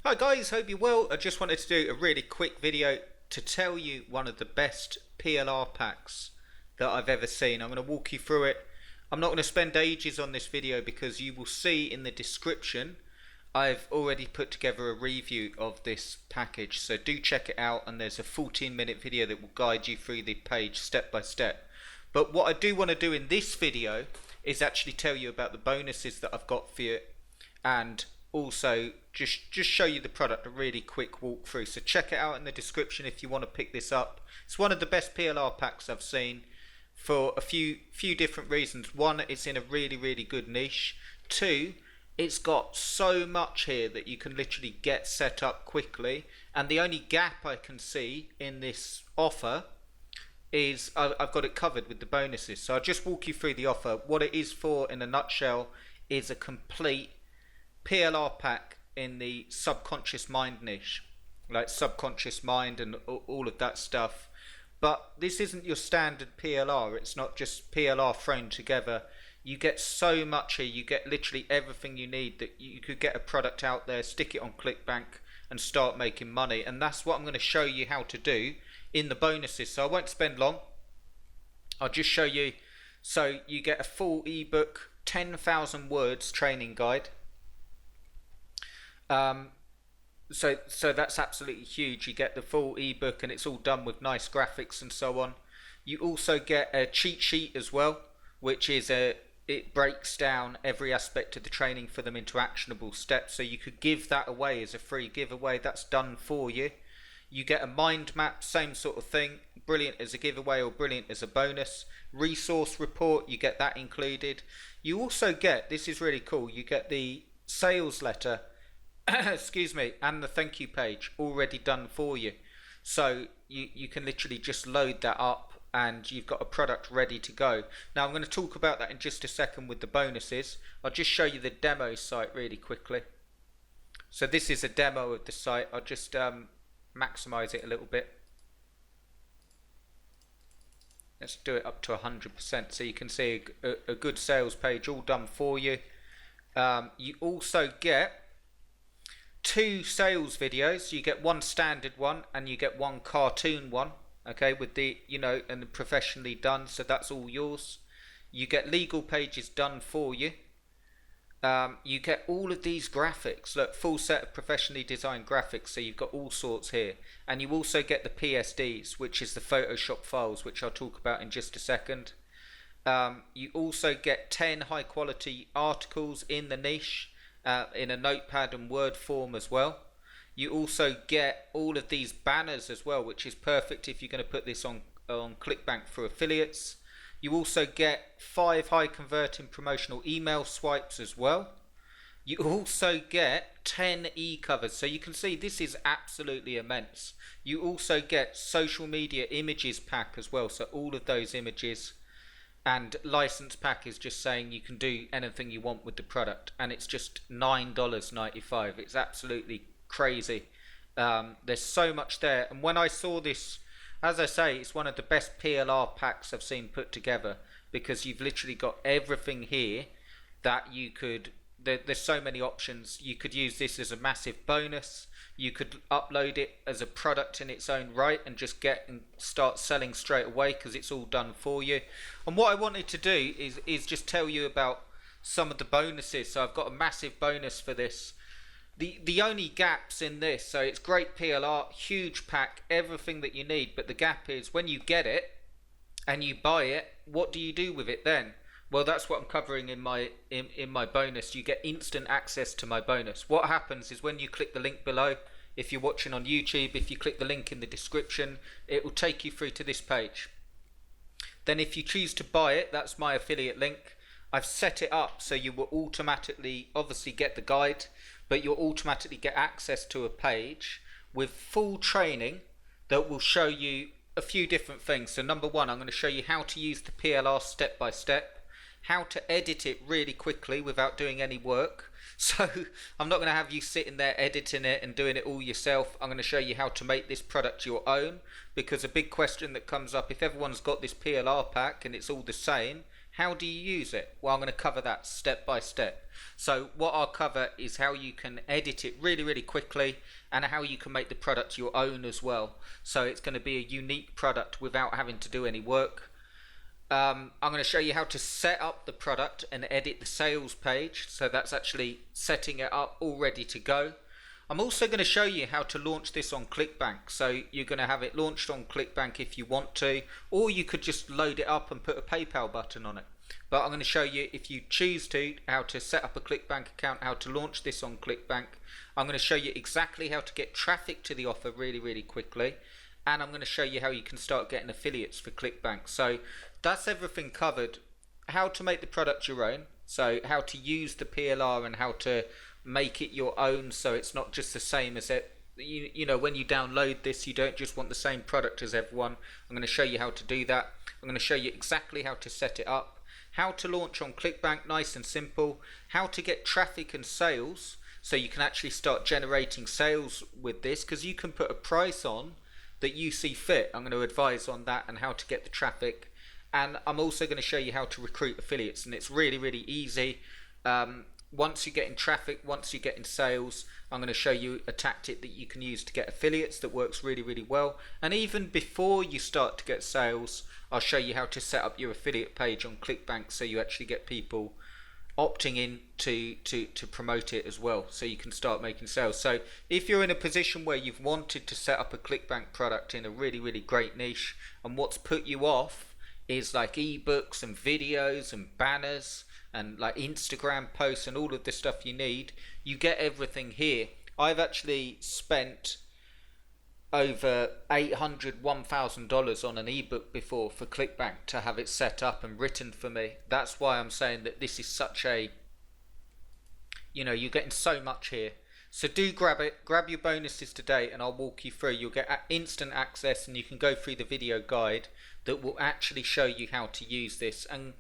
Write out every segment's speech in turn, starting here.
Hi guys, hope you're well. I just wanted to do a really quick video to tell you one of the best PLR packs that I've ever seen. I'm going to walk you through it. I'm not going to spend ages on this video because you will see in the description I've already put together a review of this package, so do check it out, and there's a 14-minute video that will guide you through the page step by step. But what I do want to do in this video is actually tell you about the bonuses that I've got for you, and also just show you the product, a really quick walkthrough. So check it out in the description if you want to pick this up. It's one of the best PLR packs I've seen for a few different reasons. One, it's in a really good niche. Two, it's got so much here that you can literally get set up quickly, and the only gap I can see in this offer is I've got it covered with the bonuses. So I'll just walk you through the offer. What it is for in a nutshell is a complete PLR pack in the subconscious mind niche, like subconscious mind and all of that stuff. But this isn't your standard PLR. It's not just PLR thrown together. You get so much here. You get literally everything you need, that you could get a product out there, stick it on Clickbank and start making money. And that's what I'm going to show you how to do in the bonuses. So I won't spend long. I'll just show you. So you get a full ebook, 10,000 words training guide. So that's absolutely huge. You get the full ebook and it's all done with nice graphics and so on. You also get a cheat sheet as well, which is it breaks down every aspect of the training for them into actionable steps. So you could give that away as a free giveaway. That's done for you. You get a mind map, same sort of thing, brilliant as a giveaway or brilliant as a bonus. Resource report, you get that included. You also get, this is really cool, you get the sales letter excuse me, and the thank you page already done for you. So you can literally just load that up and you've got a product ready to go. Now I'm going to talk about that in just a second with the bonuses. I'll just show you the demo site really quickly. So this is a demo of the site. I'll just maximize it a little bit. Let's do it up to 100% so you can see a good sales page all done for you. You also get 2 sales videos. You get one standard one and you get one cartoon one, okay, with the, and professionally done, so that's all yours. You get legal pages done for you. You get all of these graphics, look, full set of professionally designed graphics, so you've got all sorts here. And you also get the PSDs, which is the Photoshop files, which I'll talk about in just a second. You also get 10 high quality articles in the niche, in a notepad and word form as well. You also get all of these banners as well, which is perfect if you're going to put this on Clickbank for affiliates. You also get 5 high converting promotional email swipes as well. You also get 10 e-covers, so you can see this is absolutely immense. You also get social media images pack as well, so all of those images. And license pack is just saying you can do anything you want with the product, and it's just $9.95. It's absolutely crazy. There's so much there, and when I saw this, as I say, it's one of the best PLR packs I've seen put together, because you've literally got everything here that you could, there's so many options. You could use this as a massive bonus. You could upload it as a product in its own right and just get and start selling straight away, because it's all done for you. And what I wanted to do is just tell you about some of the bonuses. So I've got a massive bonus for this. The only gaps in this, so it's great PLR, huge pack, everything that you need, but the gap is when you get it and you buy it, what do you do with it then? Well, that's what I'm covering in my bonus. You get instant access to my bonus. What happens is when you click the link below, if you're watching on YouTube, if you click the link in the description, it will take you through to this page. Then if you choose to buy it, that's my affiliate link. I've set it up so you will automatically obviously get the guide, but you'll automatically get access to a page with full training that will show you a few different things. So number one, I'm going to show you how to use the PLR step by step, how to edit it really quickly without doing any work. So I'm not going to have you sitting there editing it and doing it all yourself. I'm going to show you how to make this product your own, because a big question that comes up, if everyone's got this PLR pack and it's all the same, How do you use it? Well, I'm going to cover that step by step. So what I'll cover is how you can edit it really, really quickly, and how you can make the product your own as well. So it's going to be a unique product without having to do any work. I'm going to show you how to set up the product and edit the sales page. So that's actually setting it up all ready to go. I'm also going to show you how to launch this on Clickbank. So you're going to have it launched on Clickbank if you want to, or you could just load it up and put a PayPal button on it. But I'm going to show you, if you choose to, how to set up a Clickbank account, how to launch this on Clickbank. I'm going to show you exactly how to get traffic to the offer really, really quickly. And I'm going to show you how you can start getting affiliates for Clickbank. So that's everything covered. How to make the product your own. So how to use the PLR and how to make it your own, so it's not just the same as it. You know, when you download this, you don't just want the same product as everyone. I'm going to show you how to do that. I'm going to show you exactly how to set it up, how to launch on Clickbank, nice and simple, how to get traffic and sales, so you can actually start generating sales with this, because you can put a price on that you see fit. I'm going to advise on that and how to get the traffic. And I'm also going to show you how to recruit affiliates, and it's really, really easy. Once you're getting traffic, once you're getting sales, I'm going to show you a tactic that you can use to get affiliates that works really, really well. And even before you start to get sales, I'll show you how to set up your affiliate page on Clickbank, so you actually get people opting in to promote it as well, so you can start making sales. So if you're in a position where you've wanted to set up a Clickbank product in a really, really great niche, and what's put you off is like ebooks and videos and banners and like Instagram posts and all of the stuff you need, you get everything here. I've actually spent over $1,000 on an ebook before for Clickbank to have it set up and written for me. That's why I'm saying that this is such a, you know, you're getting so much here. So do grab it, grab your bonuses today, and I'll walk you through. You'll get instant access, and you can go through the video guide that will actually show you how to use this. And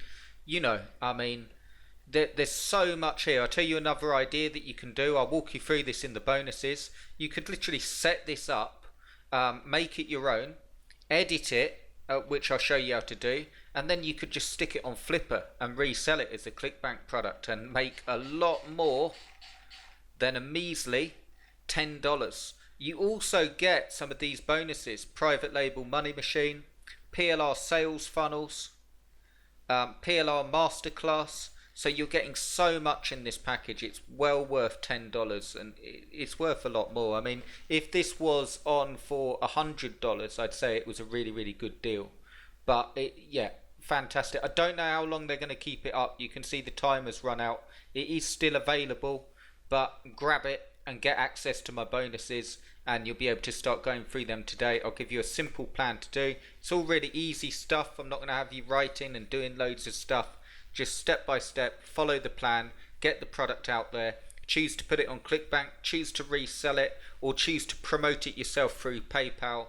you know, I mean, there's so much here. I'll tell you another idea that you can do. I'll walk you through this in the bonuses. You could literally set this up, make it your own, edit it, which I'll show you how to do, and then you could just stick it on Flipper and resell it as a Clickbank product and make a lot more than a measly $10. You also get some of these bonuses: private label money machine, PLR sales funnels, PLR masterclass. So you're getting so much in this package. It's well worth $10, and it's worth a lot more. I mean, if this was on for $100, I'd say it was a really, really good deal. But yeah, fantastic. I don't know how long they're going to keep it up. You can see the timer's run out. It is still available, but grab it and get access to my bonuses, and you'll be able to start going through them today. I'll give you a simple plan to do. It's all really easy stuff. I'm not going to have you writing and doing loads of stuff. Just step by step, follow the plan, get the product out there, choose to put it on Clickbank, choose to resell it, or choose to promote it yourself through PayPal.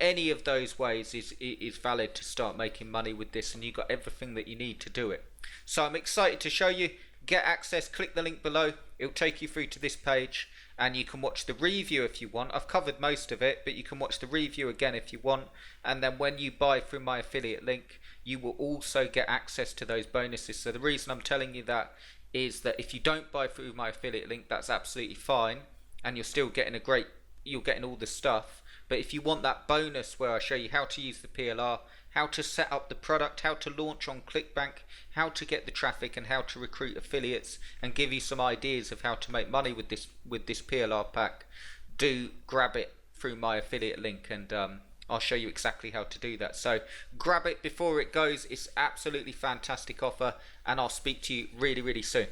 Any of those ways is valid to start making money with this, and you've got everything that you need to do it. So I'm excited to show you. Get access, click the link below. It'll take you through to this page, and you can watch the review if you want. I've covered most of it, but you can watch the review again if you want. And then when you buy through my affiliate link, you will also get access to those bonuses. So the reason I'm telling you that is that if you don't buy through my affiliate link, that's absolutely fine, and you're still getting you're getting all the stuff. But if you want that bonus where I show you how to use the PLR, how to set up the product, how to launch on Clickbank, how to get the traffic, and how to recruit affiliates, and give you some ideas of how to make money with this PLR pack, do grab it through my affiliate link, and I'll show you exactly how to do that. So grab it before it goes. It's absolutely fantastic offer, and I'll speak to you really, really soon.